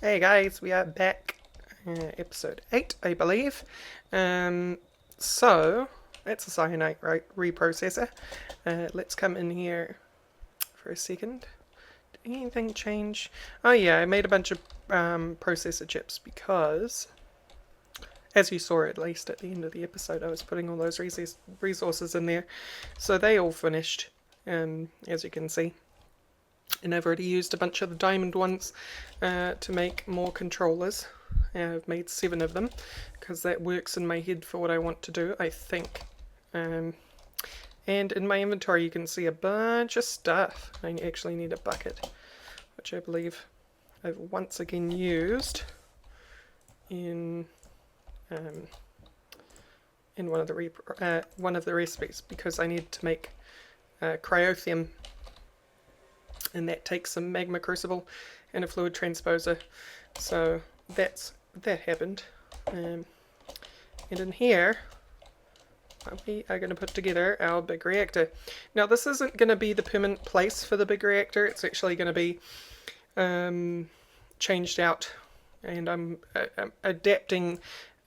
Hey guys, we are back. Episode 8, I believe. So, that's a cyanide reprocessor. Let's come in here for a second. Did anything change? Oh yeah, I made a bunch of processor chips because, as you saw at least at the end of the episode, I was putting all those resources in there. So they all finished, as you can see. And I've already used a bunch of the diamond ones to make more controllers. I've made 7 of them because that works in my head for what I want to do, I think. And in my inventory you can see a bunch of stuff. I actually need a bucket, which I believe I've once again used in one of the recipes, because I need to make cryothium, and that takes some magma crucible and a fluid transposer. So that happened. And in here we are going to put together our big reactor. Now this isn't going to be the permanent place for the big reactor. It's actually going to be changed out, and I'm adapting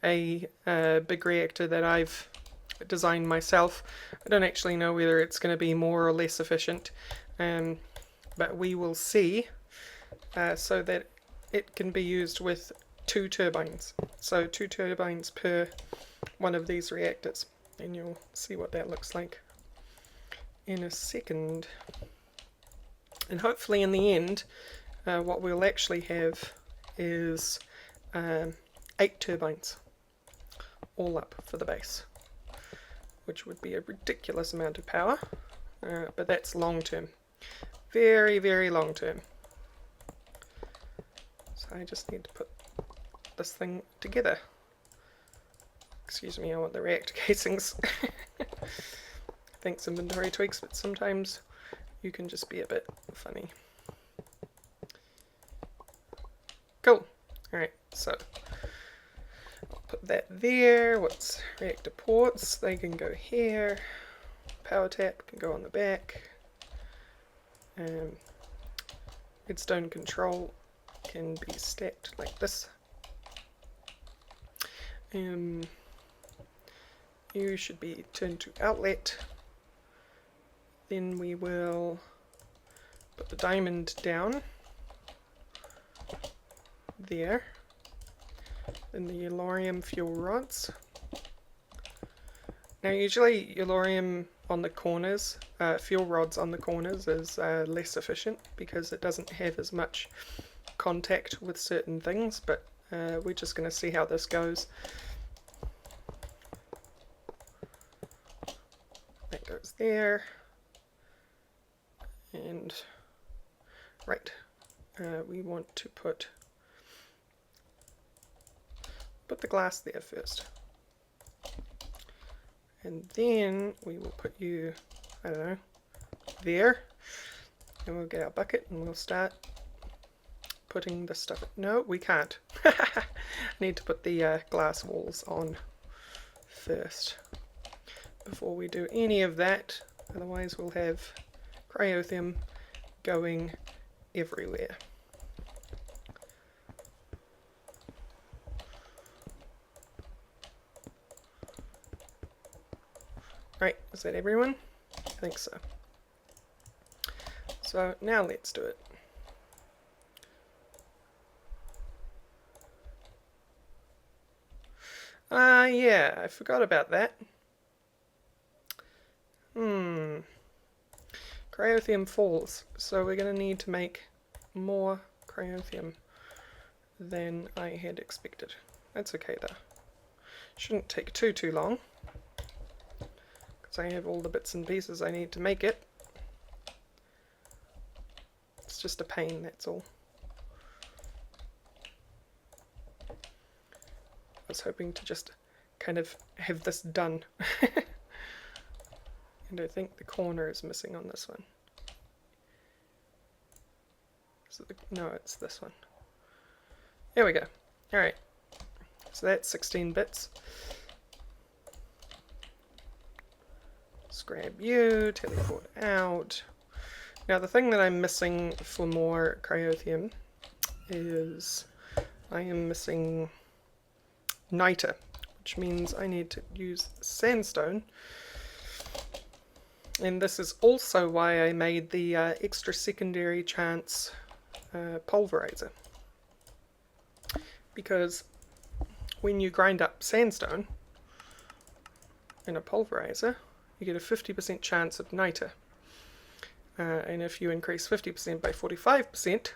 a big reactor that I've designed myself. I don't actually know whether it's going to be more or less efficient, but we will see, so that it can be used with 2 turbines. So 2 turbines per one of these reactors, and you'll see what that looks like in a second. And hopefully in the end what we'll actually have is 8 turbines all up for the base, which would be a ridiculous amount of power, but that's long term. Very, very long term. So I just need to put this thing together. Excuse me, I want the reactor casings. Thanks inventory tweaks, but sometimes you can just be a bit funny. Cool. Alright, so I'll put that there. What's reactor ports? They can go here. Power tap can go on the back. Redstone control can be stacked like this. You should be turned to outlet. Then we will put the diamond down there. Then the Aurelyian fuel rods. Now usually Aurelyian on the corners, fuel rods on the corners is less efficient because it doesn't have as much contact with certain things, but we're just going to see how this goes. That goes there. And right, we want to put the glass there first. And then we will put you, I don't know, there. And we'll get our bucket and we'll start putting the stuff. No, we can't. I need to put the glass walls on first before we do any of that. Otherwise we'll have cryothium going everywhere. Right, is that everyone? I think so. So now let's do it. Yeah, I forgot about that. Cryothium falls, so we're going to need to make more cryothium than I had expected. That's okay though. Shouldn't take too long, I have all the bits and pieces I need to make it. It's just a pain, that's all. I was hoping to just kind of have this done. And I think the corner is missing on this one. No, it's this one. There we go. Alright. So that's 16 bits. Grab you, teleport out. Now the thing that I'm missing for more cryothium is I am missing niter, which means I need to use sandstone. And this is also why I made the extra secondary chance pulverizer. Because when you grind up sandstone in a pulverizer, you get a 50% chance of niter. And if you increase 50% by 45%,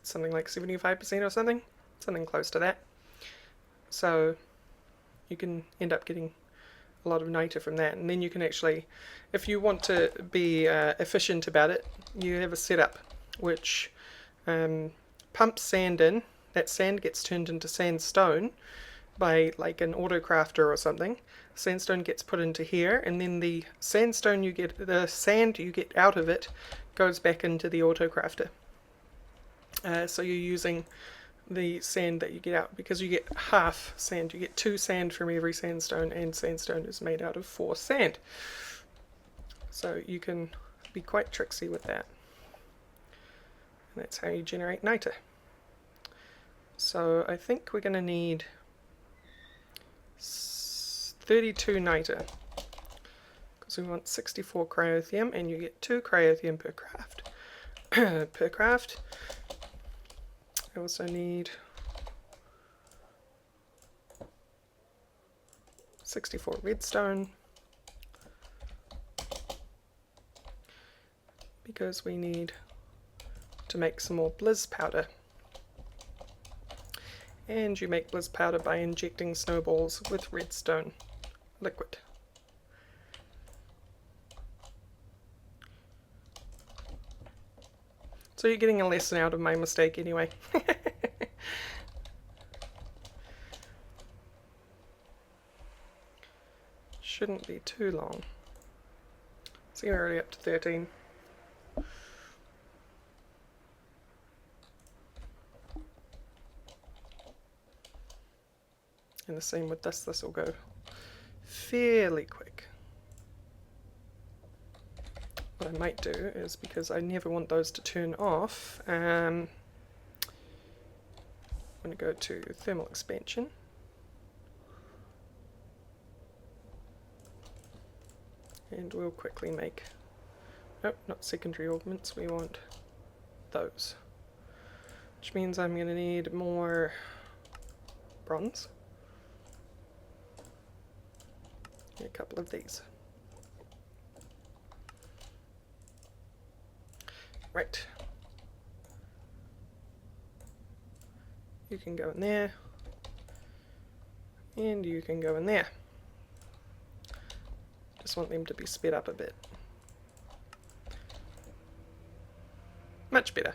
something like 75% or something close to that. So you can end up getting a lot of niter from that, and then you can actually, if you want to be efficient about it, you have a setup which pumps sand in. That sand gets turned into sandstone by like an autocrafter or something. Sandstone gets put into here, and then the sandstone you get, the sand you get out of it, goes back into the autocrafter. So you're using the sand that you get out, because you get half sand. You get 2 sand from every sandstone, and sandstone is made out of 4 sand. So you can be quite tricksy with that. And that's how you generate niter. So I think we're going to need 32 niter, because we want 64 cryothium, and you get 2 cryothium per craft. Per craft. I also need 64 redstone, because we need to make some more blizz powder. And you make blizz powder by injecting snowballs with redstone liquid. So you're getting a lesson out of my mistake anyway. Shouldn't be too long. See, we're already up to 13. And the same with this. This will go fairly quick. What I might do is, because I never want those to turn off, I'm going to go to thermal expansion. And we'll quickly make, nope, not secondary augments, we want those. Which means I'm going to need more bronze. And a couple of these. Right. You can go in there. And you can go in there. Just want them to be sped up a bit. Much better.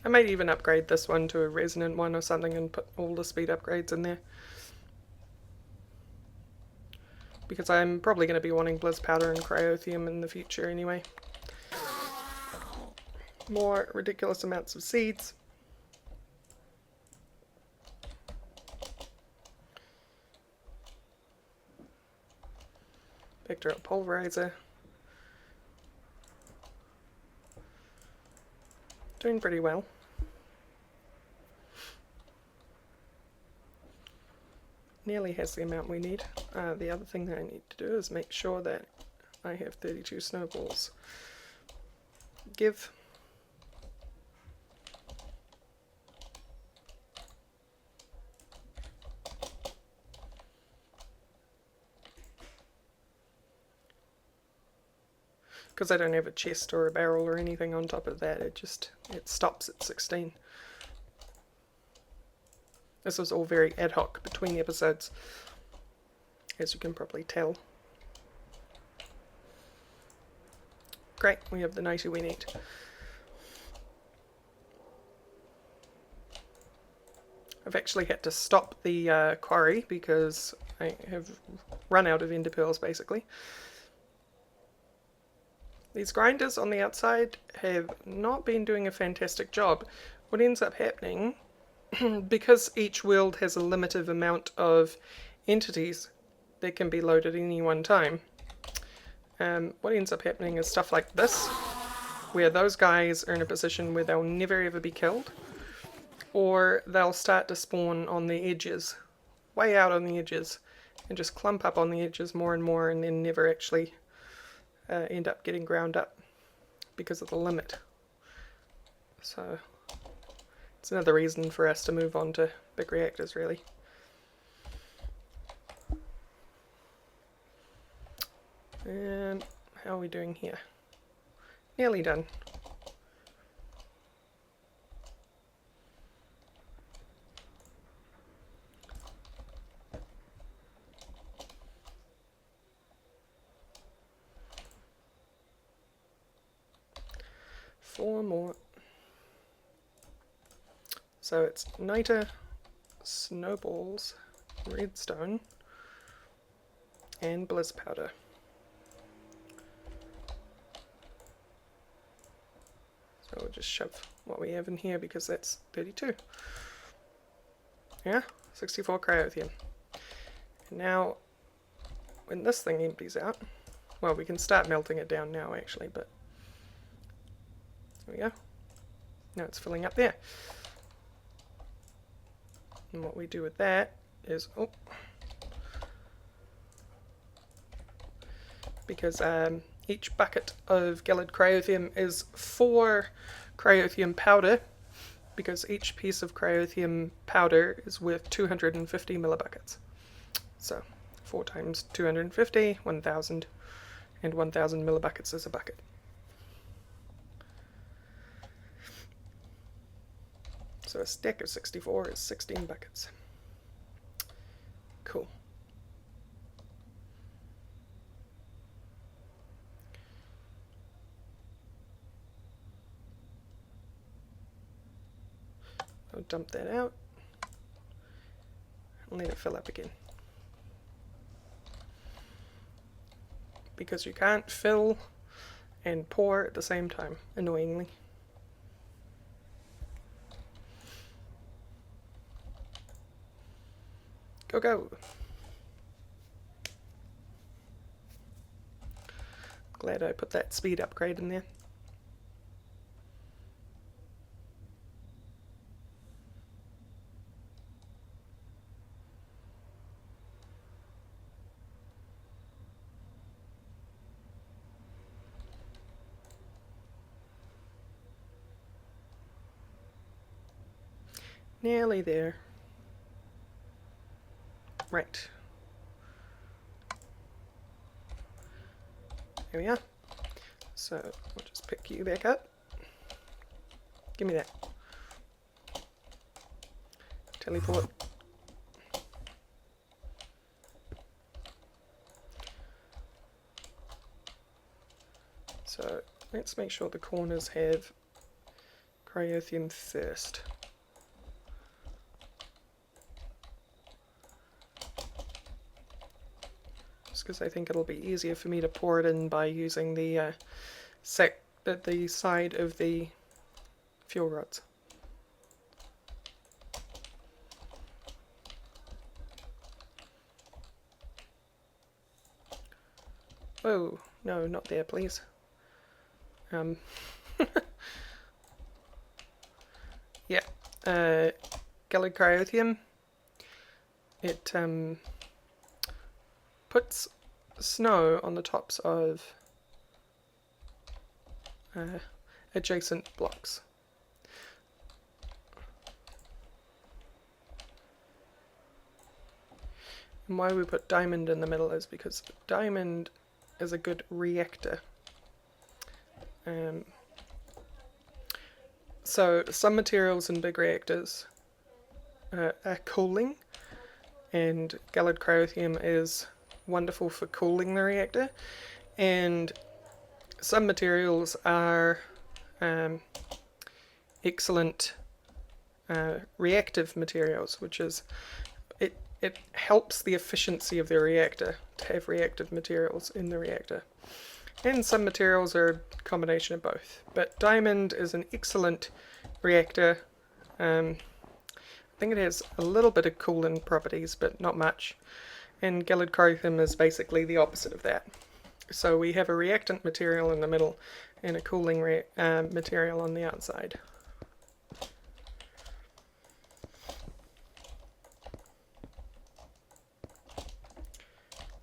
I might even upgrade this one to a resonant one or something and put all the speed upgrades in there. Because I'm probably going to be wanting blizz powder and cryothium in the future anyway. More ridiculous amounts of seeds. Vector pulverizer. Doing pretty well. Nearly has the amount we need. The other thing that I need to do is make sure that I have 32 snowballs. Give. Because I don't have a chest or a barrel or anything on top of that, it stops at 16. This was all very ad hoc between episodes, as you can probably tell. Great, we have the 90 we need. I've actually had to stop the quarry because I have run out of ender pearls basically. These grinders on the outside have not been doing a fantastic job. What ends up happening, because each world has a limited amount of entities that can be loaded at any one time, what ends up happening is stuff like this where those guys are in a position where they'll never ever be killed, or they'll start to spawn on the edges, way out on the edges, and just clump up on the edges more and more, and then never actually end up getting ground up because of the limit. So it's another reason for us to move on to big reactors, really. And how are we doing here? Nearly done. Four more. So it's niter, snowballs, redstone, and bliss powder. So we'll just shove what we have in here because that's 32. Yeah, 64 cryothium. And now, when this thing empties out, well, we can start melting it down now actually, but there we go. Now it's filling up there. And what we do with that is, because each bucket of gallid cryothium is 4 cryothium powder, because each piece of cryothium powder is worth 250 millibuckets. So 4 times 250, 1000, and 1000 millibuckets is a bucket. So a stack of 64 is 16 buckets. Cool. I'll dump that out and let it fill up again. Because you can't fill and pour at the same time, annoyingly. Go, go. Glad I put that speed upgrade in there. Nearly there. Right. There we are. So we'll just pick you back up. Give me that. Teleport. So let's make sure the corners have cryothium first. Because I think it'll be easier for me to pour it in by using the the side of the fuel rods. Oh, no, not there, please. Yeah, gallid cryothium. It puts snow on the tops of adjacent blocks. And why we put diamond in the middle is because diamond is a good reactor. So some materials in big reactors are cooling, and gallid cryothium is wonderful for cooling the reactor, and some materials are excellent reactive materials, which is it helps the efficiency of the reactor to have reactive materials in the reactor. And some materials are a combination of both. But diamond is an excellent reactor. I think it has a little bit of cooling properties, but not much. And gallid cryothium is basically the opposite of that. So we have a reactant material in the middle, and a cooling material on the outside.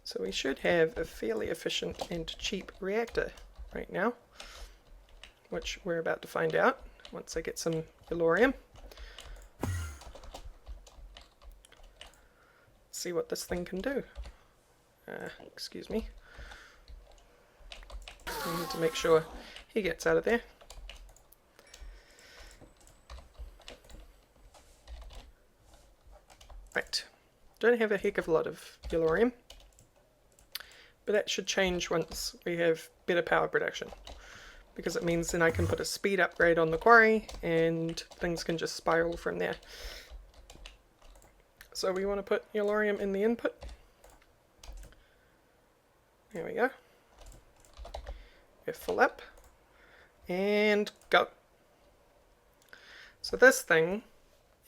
So we should have a fairly efficient and cheap reactor right now, which we're about to find out once I get some yellorium. See what this thing can do. Excuse me. I need to make sure he gets out of there. Right. Don't have a heck of a lot of yellorium, but that should change once we have better power production, because it means then I can put a speed upgrade on the quarry and things can just spiral from there. So we want to put yellorium in the input. There we go. We're full up. And go. So this thing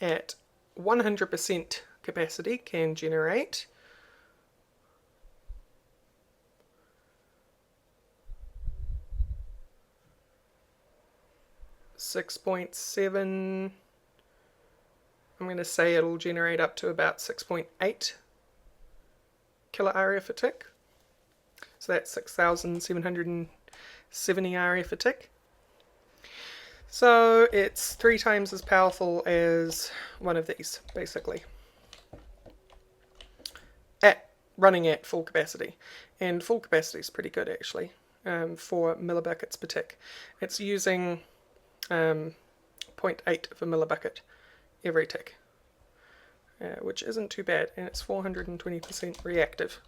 at 100% capacity can generate 6.7. I'm going to say it'll generate up to about 6.8 kilo RF a tick. So that's 6,770 RF a tick. So it's 3 times as powerful as one of these, basically. Running at full capacity. And full capacity is pretty good, actually, for millibuckets per tick. It's using 0.8 of a millibucket every tick, which isn't too bad, and it's 420% reactive,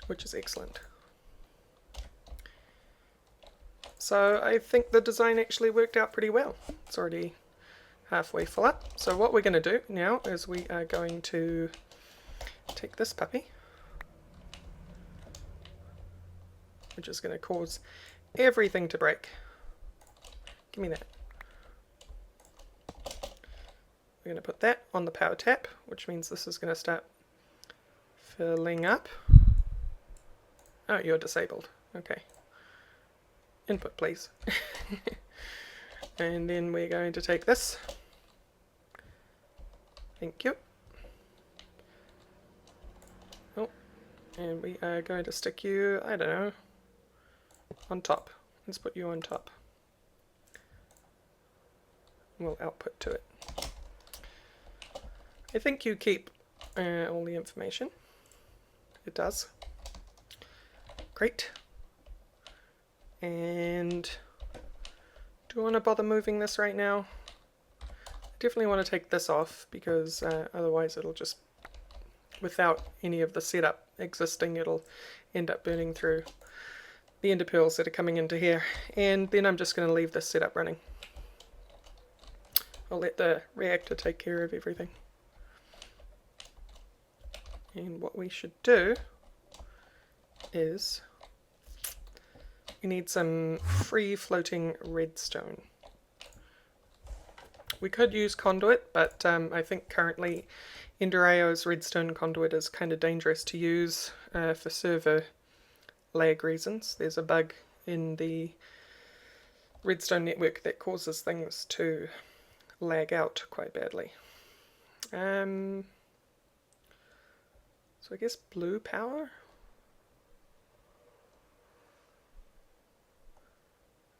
which is excellent. So I think the design actually worked out pretty well. It's already halfway full up. So what we're going to do now is we are going to take this puppy, which is going to cause everything to break. Give me that. We're going to put that on the power tap, which means this is going to start filling up. Oh, you're disabled. Okay. Input, please. And then we're going to take this. Thank you. Oh, and we are going to stick you, I don't know, on top. Let's put you on top. We'll output to it. I think you keep all the information. It does. Great. And do I want to bother moving this right now? I definitely want to take this off, because otherwise it'll just, without any of the setup existing, it'll end up burning through the ender pearls that are coming into here. And then I'm just going to leave this setup running. I'll let the reactor take care of everything. And what we should do is we need some free floating redstone. We could use conduit, but I think currently Enderayo's redstone conduit is kind of dangerous to use for server lag reasons. There's a bug in the redstone network that causes things to lag out quite badly. So I guess blue power?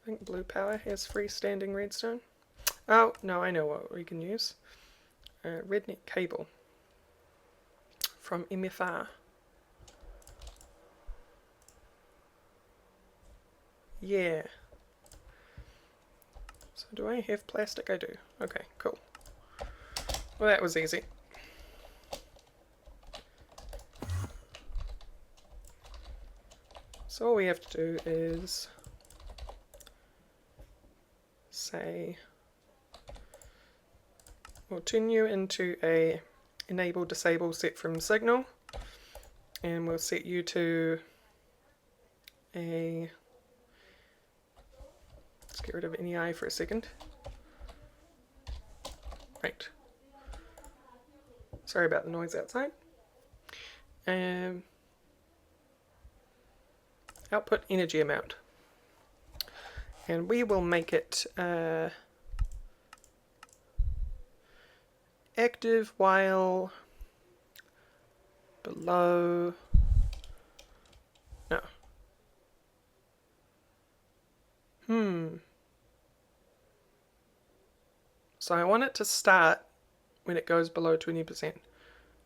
I think blue power has freestanding redstone. Oh, no, I know what we can use. Rednet cable from MFR. Yeah. So do I have plastic? I do. Okay, cool. Well, that was easy. So all we have to do is say, we'll turn you into a enable disable set from signal, and we'll set you to a, let's get rid of NEI for a second. Right. Sorry about the noise outside. Output energy amount. And we will make it active while below, no, so I want it to start when it goes below 20%.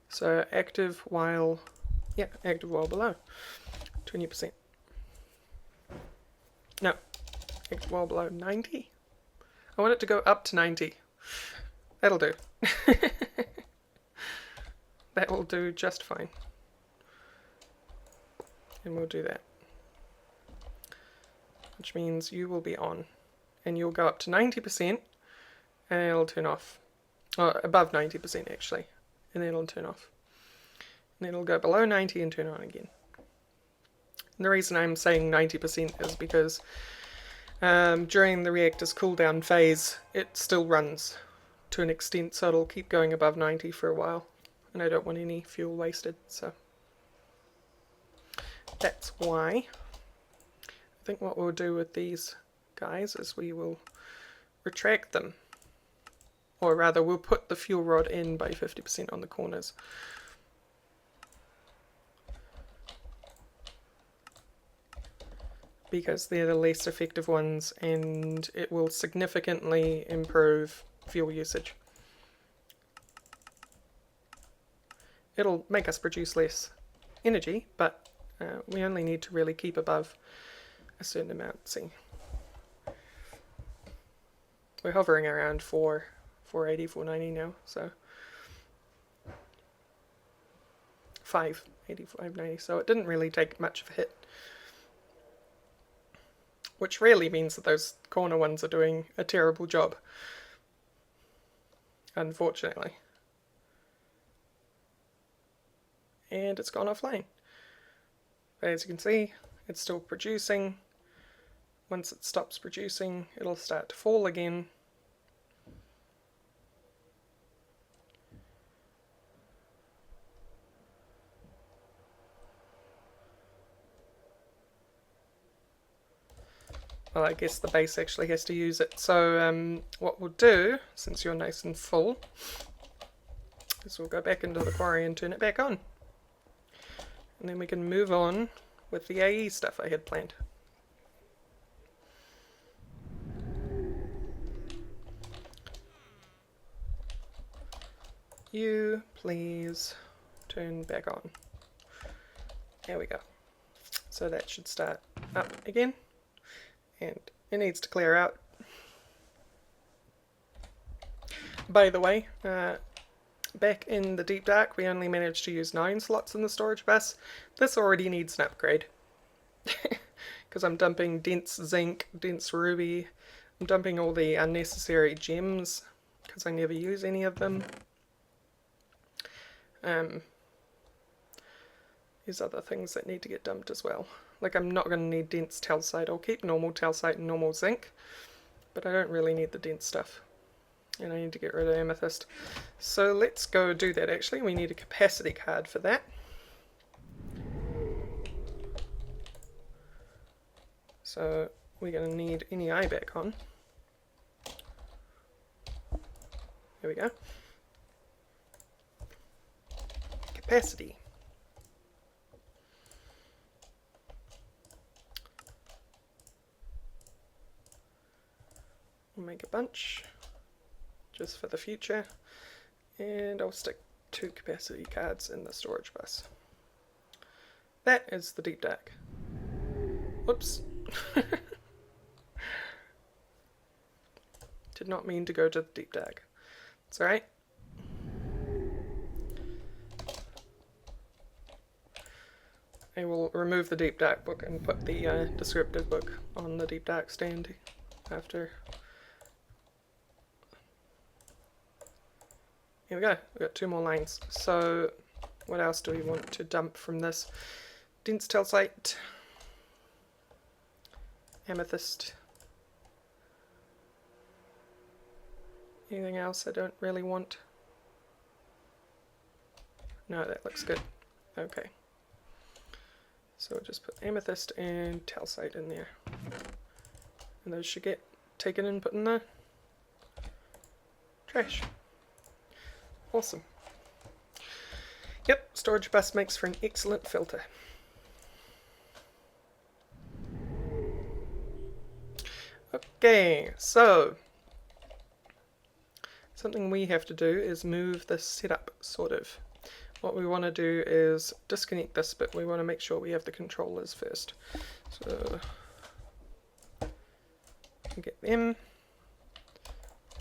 So active while, yeah, active while below 20%. No, active while below 90. I want it to go up to 90. That'll do. That will do just fine. And we'll do that. Which means you will be on. And you'll go up to 90% and it'll turn off. Oh, above 90% actually. And then it'll turn off. And then it'll go below 90 and turn on again. And the reason I'm saying 90% is because during the reactor's cooldown phase, it still runs to an extent, so it'll keep going above 90 for a while. And I don't want any fuel wasted, so that's why. I think what we'll do with these guys is we will retract them. Or rather, we'll put the fuel rod in by 50% on the corners. Because they're the less effective ones, and it will significantly improve fuel usage. It'll make us produce less energy, but we only need to really keep above a certain amount. See, we're hovering around 480, 490 now, so 580, 590, so it didn't really take much of a hit. Which really means that those corner ones are doing a terrible job, unfortunately. And it's gone offline. But as you can see, it's still producing. Once it stops producing, it'll start to fall again. Well, I guess the base actually has to use it. So what we'll do, since you're nice and full, is we'll go back into the quarry and turn it back on. And then we can move on with the AE stuff I had planned. You please turn back on. There we go. So that should start up again. And it needs to clear out. By the way, back in the Deep Dark, we only managed to use 9 slots in the storage bus. This already needs an upgrade. Because I'm dumping dense zinc, dense ruby. I'm dumping all the unnecessary gems, because I never use any of them. There's other things that need to get dumped as well. Like, I'm not going to need dense talcite. I'll keep normal talcite and normal zinc, but I don't really need the dense stuff. And I need to get rid of amethyst. So let's go do that actually. We need a capacity card for that. So we're going to need NEI back on. There we go. Capacity. We'll make a bunch just for the future, and I'll stick 2 capacity cards in the storage bus. That is the Deep Dark. Whoops. Did not mean to go to the Deep Dark. It's alright. I will remove the Deep Dark book and put the descriptive book on the Deep Dark stand after. Here we go, we've got 2 more lines. So what else do we want to dump from this? Dense talcite, amethyst. Anything else I don't really want? No, that looks good. Okay. So we'll just put amethyst and talcite in there. And those should get taken and put in the trash. Awesome. Yep, storage bus makes for an excellent filter. Okay, so something we have to do is move this setup, sort of. What we want to do is disconnect this, but we want to make sure we have the controllers first. So get them,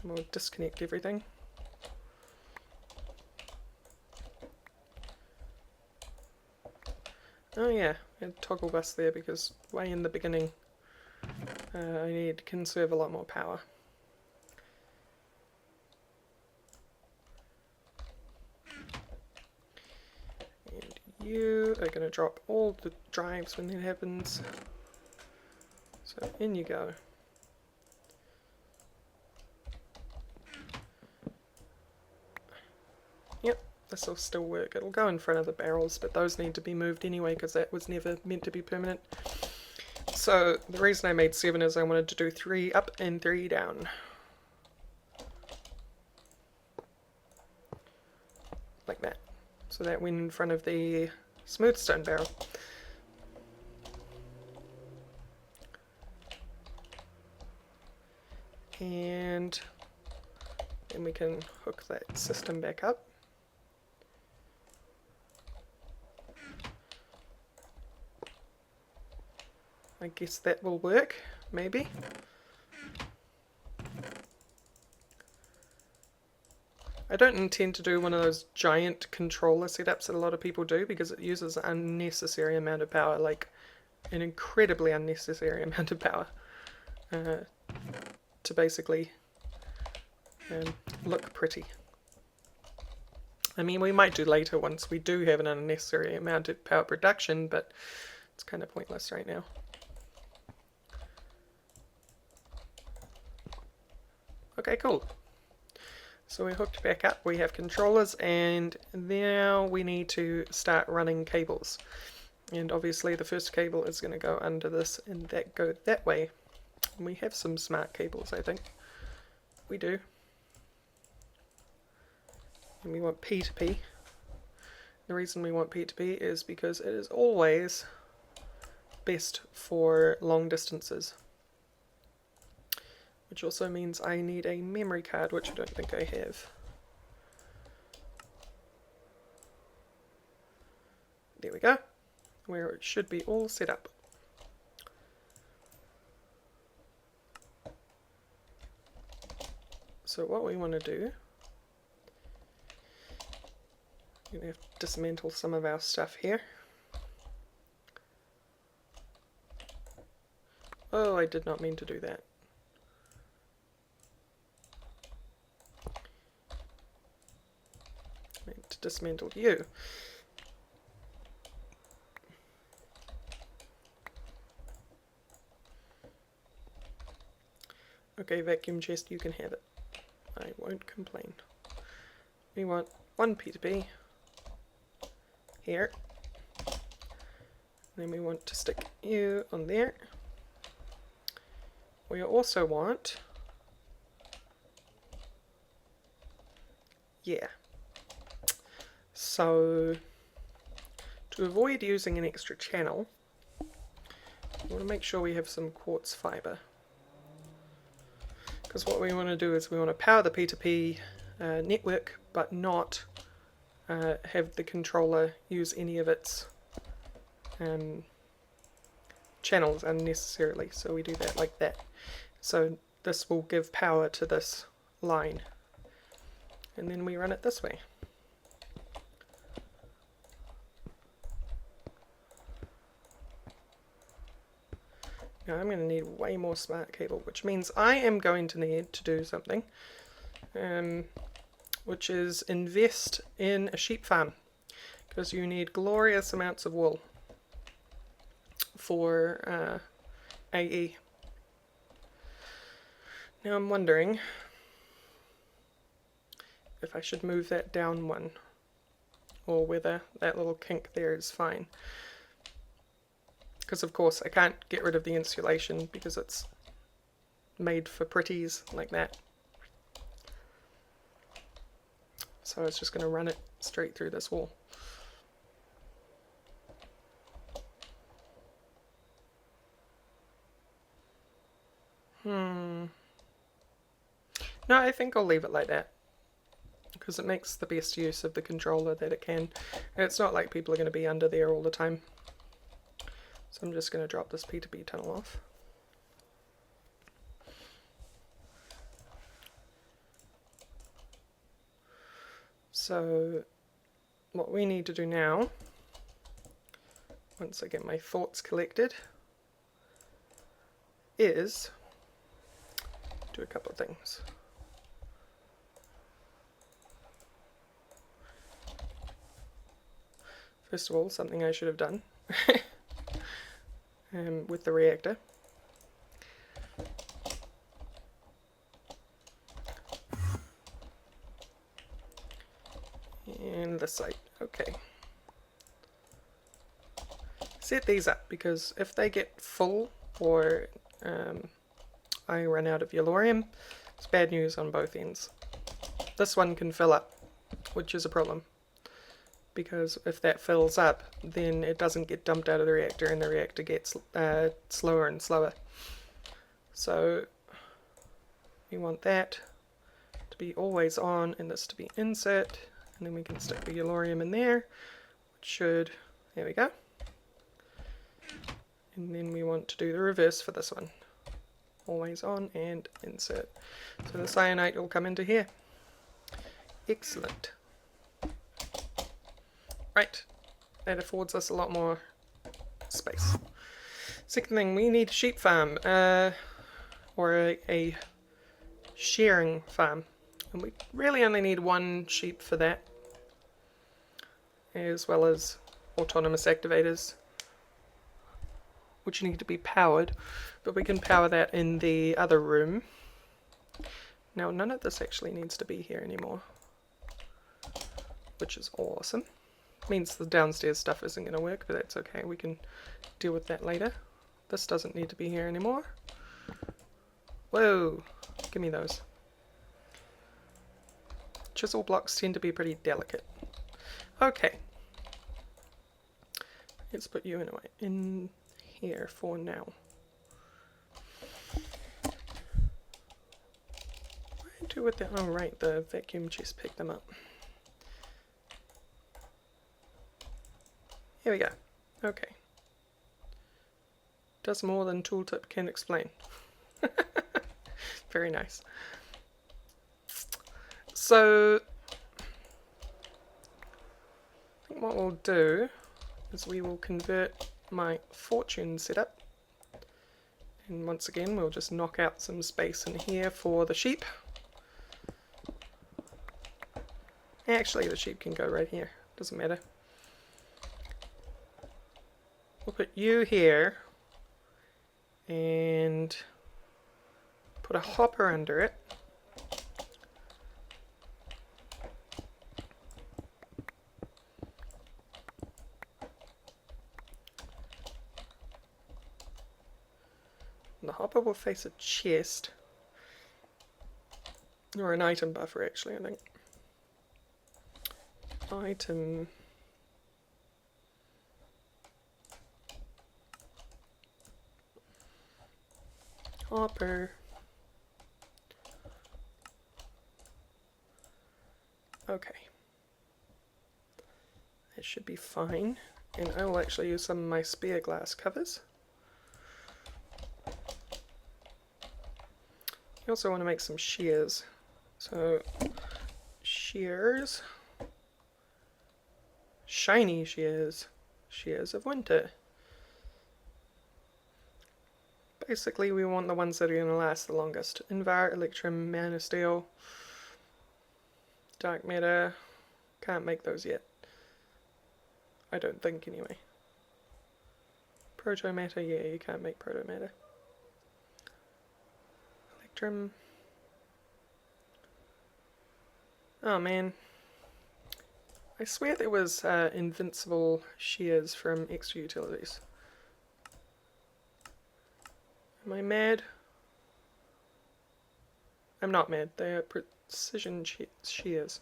and we'll disconnect everything. Oh yeah, I had toggle bus there because way in the beginning I need to conserve a lot more power. And you are going to drop all the drives when that happens. So in you go. Yep, this will still work. It'll go in front of the barrels, but those need to be moved anyway because that was never meant to be permanent. So the reason I made 7 is I wanted to do 3 up and 3 down. Like that. So that went in front of the smooth stone barrel. And then we can hook that system back up. I guess that will work, maybe. I don't intend to do one of those giant controller setups that a lot of people do because it uses an unnecessary amount of power, like an incredibly unnecessary amount of power to basically look pretty. I mean, we might do later once we do have an unnecessary amount of power production, but it's kind of pointless right now. Okay, cool. So we're hooked back up, we have controllers, and now we need to start running cables. And obviously the first cable is going to go under this and that go that way. And we have some smart cables, I think. We do. And we want P to P. The reason we want P to P is because it is always best for long distances. Which also means I need a memory card, which I don't think I have. There we go, where it should be all set up. So what we want to do, we're going to have to dismantle some of our stuff here. Oh, I did not mean to do that. To dismantle you. Okay, vacuum chest, you can have it. I won't complain. We want 1 P2P here. Then we want to stick you on there. We also want, yeah. So, to avoid using an extra channel, we want to make sure we have some quartz fibre. Because what we want to do is we want to power the P2P network, but not have the controller use any of its channels unnecessarily. So we do that like that. So this will give power to this line. And then we run it this way. Now I'm going to need way more smart cable, which means I am going to need to do something, which is invest in a sheep farm, because you need glorious amounts of wool for AE. Now I'm wondering if I should move that down one, or whether that little kink there is fine. Because of course I can't get rid of the insulation because it's made for pretties like that. So I was just going to run it straight through this wall. No, I think I'll leave it like that, because it makes the best use of the controller that it can. And it's not like people are going to be under there all the time. So I'm just going to drop this P2P tunnel off. So what we need to do now, once I get my thoughts collected, is do a couple of things. First of all, something I should have done with the reactor. And this side, okay. Set these up, because if they get full or I run out of Aurelyian, it's bad news on both ends. This one can fill up, which is a problem, because if that fills up, then it doesn't get dumped out of the reactor, and the reactor gets slower and slower. So we want that to be always on, and this to be insert, and then we can stick the Aurelyian in there, which should, there we go. And then we want to do the reverse for this one. Always on and insert. So the cyanide will come into here. Excellent. Right, that affords us a lot more space. Second thing, we need a sheep farm, or a shearing farm. And we really only need one sheep for that, as well as autonomous activators, which need to be powered, but we can power that in the other room. Now none of this actually needs to be here anymore, which is awesome. Means the downstairs stuff isn't going to work, but that's okay, we can deal with that later. This doesn't need to be here anymore. Whoa, give me those. Chisel blocks tend to be pretty delicate. Okay, let's put you in here for now. What do I do with that? Oh right, the vacuum chest picked them up. Here we go. Okay. Does more than tooltip can explain. Very nice. So I think what we'll do is we will convert my fortune setup, and once again we'll just knock out some space in here for the sheep. Actually the sheep can go right here, doesn't matter. We'll put you here and put a hopper under it. The hopper will face a chest, or an item buffer actually, I think. Item. Hopper. Okay. That should be fine. And I will actually use some of my spear glass covers. You also want to make some shears. So, shears. Shiny shears. Shears of winter. Basically, we want the ones that are going to last the longest. Invar, Electrum, Mana Steel, Dark Matter. Can't make those yet. I don't think, anyway. Proto Matter, yeah, you can't make Proto Matter. Electrum. Oh man. I swear there was invincible shears from extra utilities. Am I mad? I'm not mad. They are precision shears.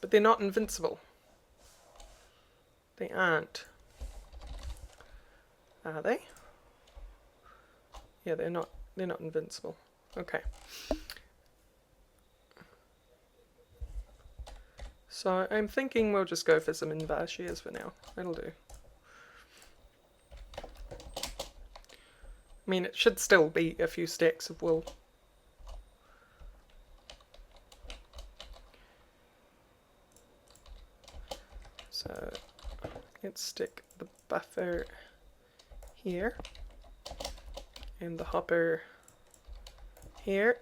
But they're not invincible. They aren't. Are they? Yeah, they're not invincible. Okay. So I'm thinking we'll just go for some invar shears for now. That'll do. I mean, it should still be a few stacks of wool. So let's stick the buffer here and the hopper here.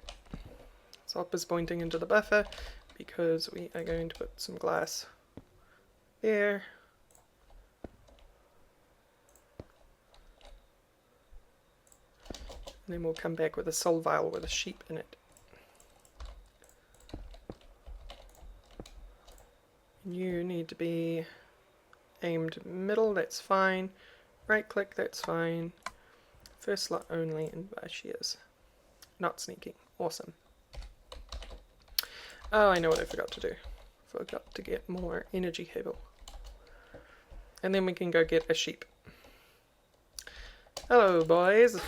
So hopper's pointing into the buffer because we are going to put some glass there. And then we'll come back with a soul vial with a sheep in it. You need to be aimed middle, that's fine. Right click, that's fine. First slot only, and by shears. Not sneaking. Awesome. Oh, I know what I forgot to do. Forgot to get more energy cable. And then we can go get a sheep. Hello, boys.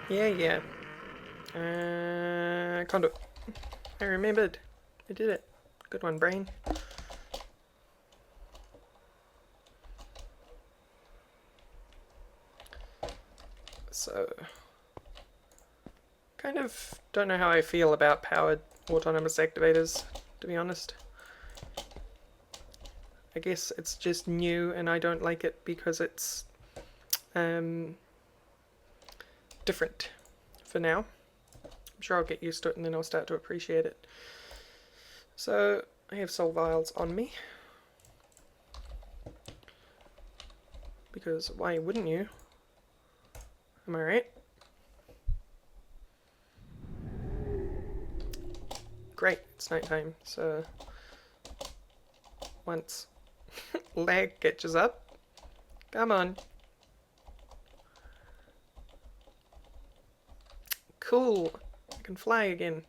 Yeah. Conduit. I remembered. I did it. Good one, brain. So, kind of don't know how I feel about powered autonomous activators, to be honest. I guess it's just new and I don't like it because it's different for now. I'm sure I'll get used to it and then I'll start to appreciate it. So I have soul vials on me. Because why wouldn't you? Am I right? Great, it's nighttime, so once lag catches up, come on. Cool, I can fly again.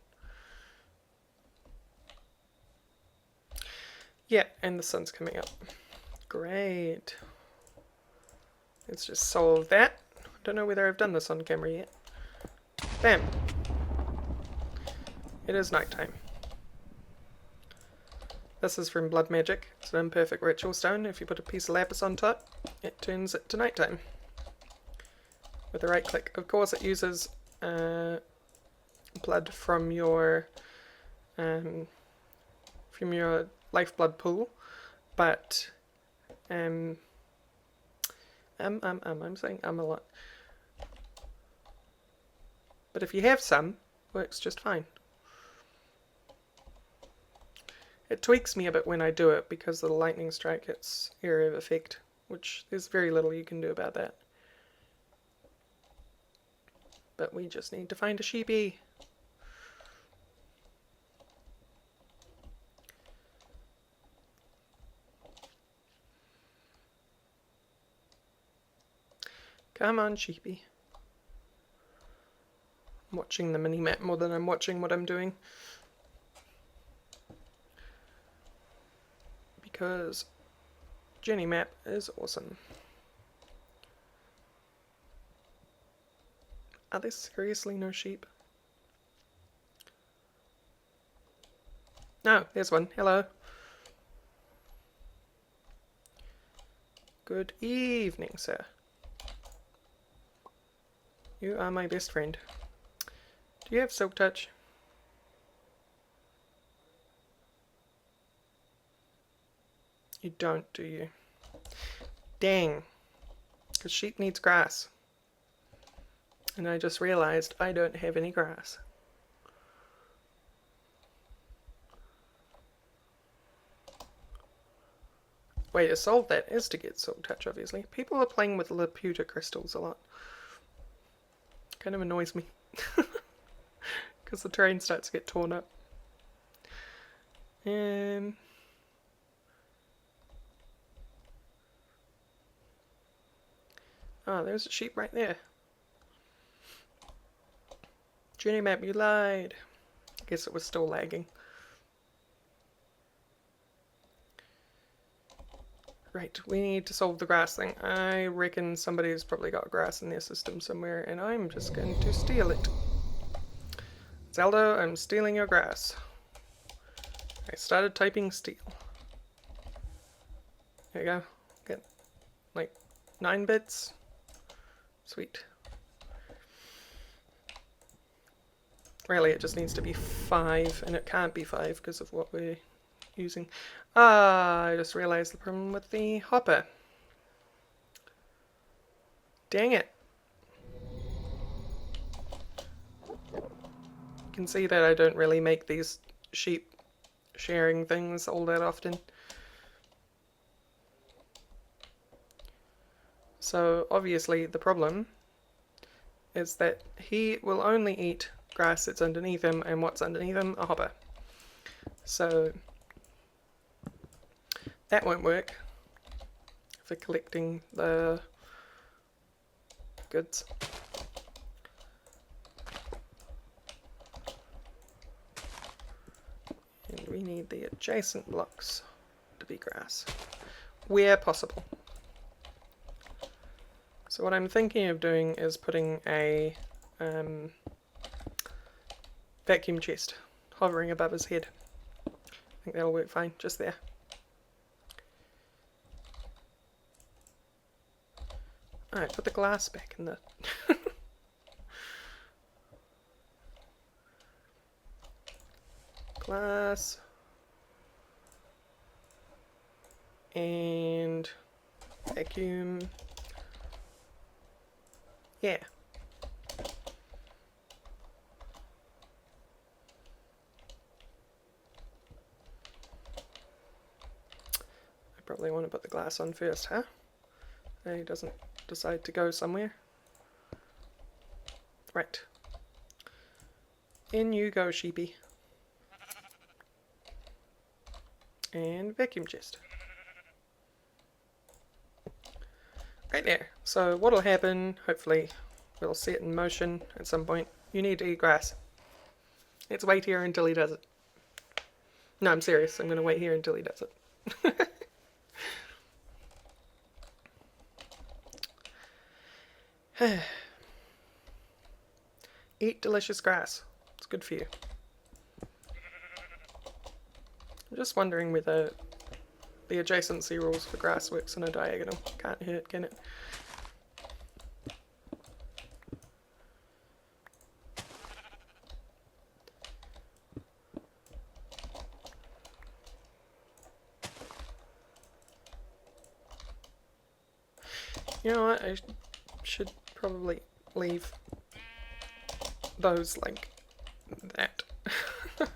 Yeah, and the sun's coming up. Great. Let's just solve that. Don't know whether I've done this on camera yet. Bam. It is nighttime. This is from Blood Magic. It's an imperfect ritual stone. If you put a piece of lapis on top, it turns it to nighttime. With a right click. Of course it uses blood from your lifeblood pool, but I'm saying a lot. But if you have some, works just fine. It tweaks me a bit when I do it because of the lightning strike, its area of effect, which there's very little you can do about that. But we just need to find a sheepy. Come on, sheepy. I'm watching the mini-map more than I'm watching what I'm doing. Because Jenny map is awesome. Are there seriously no sheep? No, there's one. Hello. Good evening, sir. You are my best friend. Do you have silk touch? You don't, do you? Dang. Because sheep needs grass. And I just realized I don't have any grass. Way to solve that is to get silk touch, obviously. People are playing with Laputa crystals a lot. Kind of annoys me. because the terrain starts to get torn up. Oh, there's a sheep right there. Journey map, you lied. I guess it was still lagging. Right, we need to solve the grass thing. I reckon somebody's probably got grass in their system somewhere, and I'm just going to steal it. Zelda, I'm stealing your grass. I started typing steal. There you go. Get like 9 bits. Sweet. Really, it just needs to be 5, and it can't be 5 because of what we're using. Ah, I just realized the problem with the hopper. Dang it. You can see that I don't really make these sheep sharing things all that often. So obviously the problem is that he will only eat grass that's underneath him, and what's underneath him? A hopper. So that won't work for collecting the goods. And we need the adjacent blocks to be grass, where possible. So what I'm thinking of doing is putting a vacuum chest hovering above his head. I think that'll work fine, just there. Alright, put the glass back in the... glass. And vacuum. Yeah. I probably want to put the glass on first, huh? He doesn't decide to go somewhere. Right. In you go, sheepy. And vacuum chest. Right there. So what'll happen, hopefully we'll see it in motion at some point. You need to eat grass. Let's wait here until he does it. No, I'm serious. I'm going to wait here until he does it. Eat delicious grass. It's good for you. I'm just wondering whether the adjacency rules for grass works on a diagonal. Can't hurt, can it? You know what? I should probably leave those like that. Give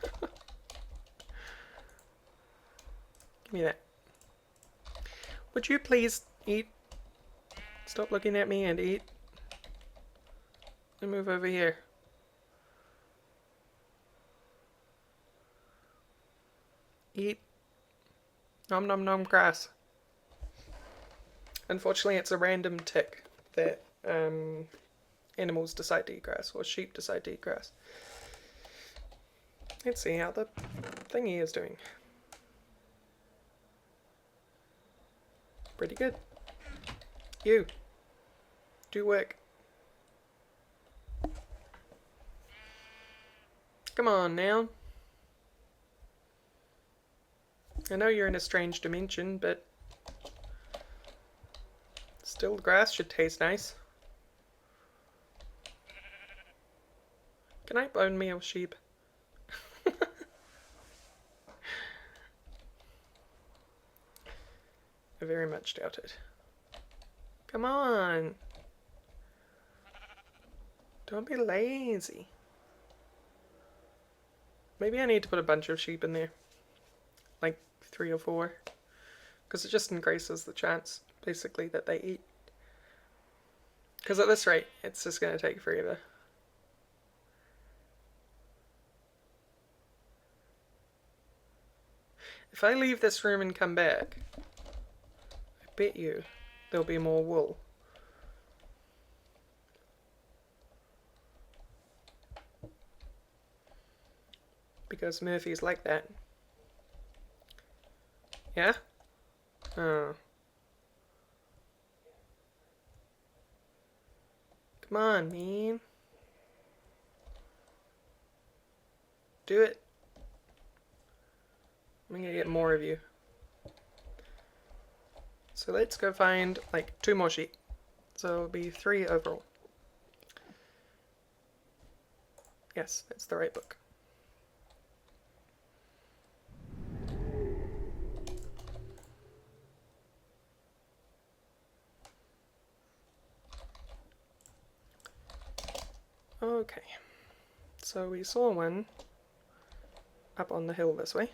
me that. Would you please eat? Stop looking at me and eat. And move over here. Eat. Nom nom nom grass. Unfortunately, it's a random tick that animals decide to eat grass, or sheep decide to eat grass. Let's see how the thingy is doing. Pretty good. You. Do work. Come on now. I know you're in a strange dimension, but still the grass should taste nice. Can I bone meal sheep? I very much doubt it. Come on. Don't be lazy. Maybe I need to put a bunch of sheep in there. Like 3 or 4. Because it just increases the chance, basically, that they eat. Because at this rate, it's just going to take forever. If I leave this room and come back, I bet you there'll be more wool. Because Murphy's like that. Yeah? Oh. Come on, man. Do it. I'm gonna get more of you. So let's go find like 2 more sheep. So it'll be 3 overall. Yes, that's the right book. Okay, so we saw one up on the hill this way.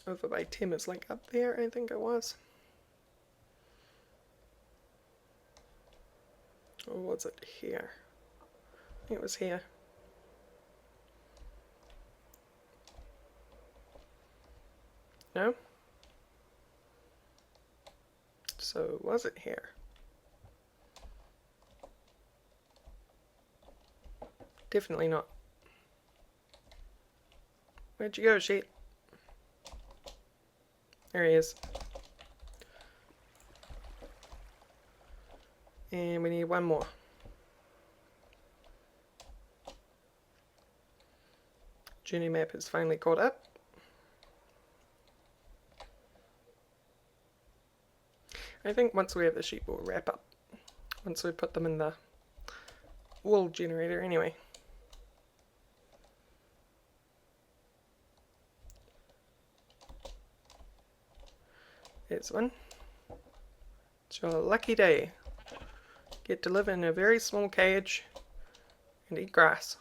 Over by Tim is like up there, I think it was. Or was it here? I think it was here. No? So was it here? Definitely not. Where'd you go, sheep? There he is. And we need 1 more. Journey map is finally caught up. I think once we have the sheep, we'll wrap up. Once we put them in the wool generator anyway. There's one. It's your lucky day. Get to live in a very small cage and eat grass.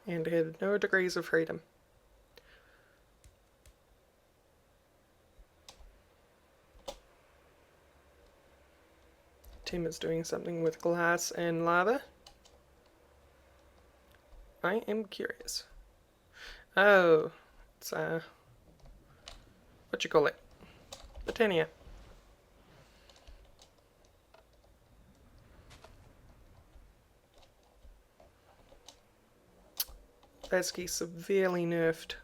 And have no degrees of freedom. Tim is doing something with glass and lava. I am curious. Oh, it's what you call it? Botania. Lasky severely nerfed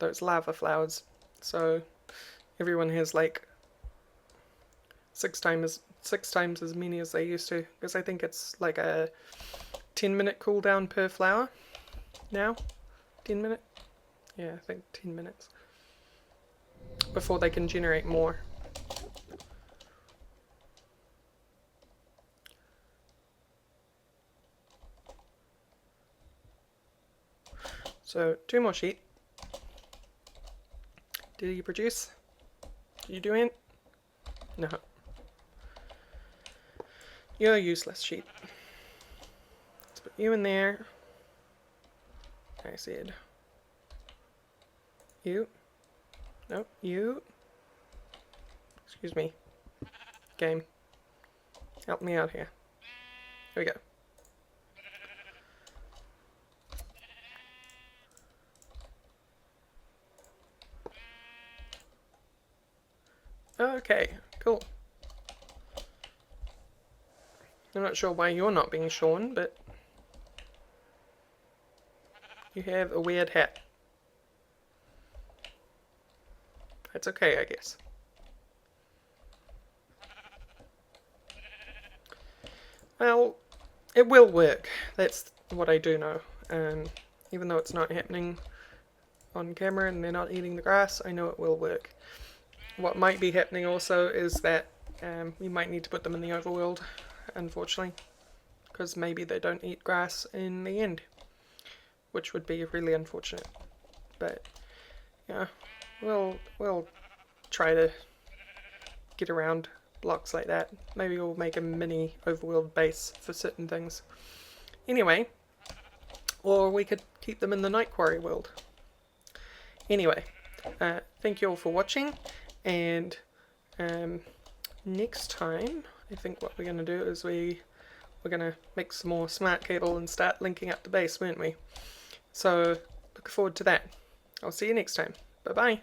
those lava flowers, so everyone has like 6 times as many as they used to, because I think it's like a 10-minute cooldown per flower now. 10 minute? Yeah, I think 10 minutes before they can generate more. So 2 more sheep. Did you produce? Did you do it? No. You're useless, sheep. Let's put you in there. I said. You. No, you. Excuse me. Game. Help me out here. Here we go. Okay, cool. I'm not sure why you're not being shorn, but you have a weird hat. That's okay, I guess. Well, it will work. That's what I do know. Even though it's not happening on camera and they're not eating the grass, I know it will work. What might be happening also is that you might need to put them in the overworld, unfortunately, because maybe they don't eat grass in the end, which would be really unfortunate. But yeah, we'll try to get around blocks like that. Maybe we'll make a mini overworld base for certain things. Anyway, or we could keep them in the Night Quarry world. Anyway, thank you all for watching, and next time I think what we're going to do is we're going to make some more smart cable and start linking up the base, weren't we? So look forward to that. I'll see you next time. Bye bye.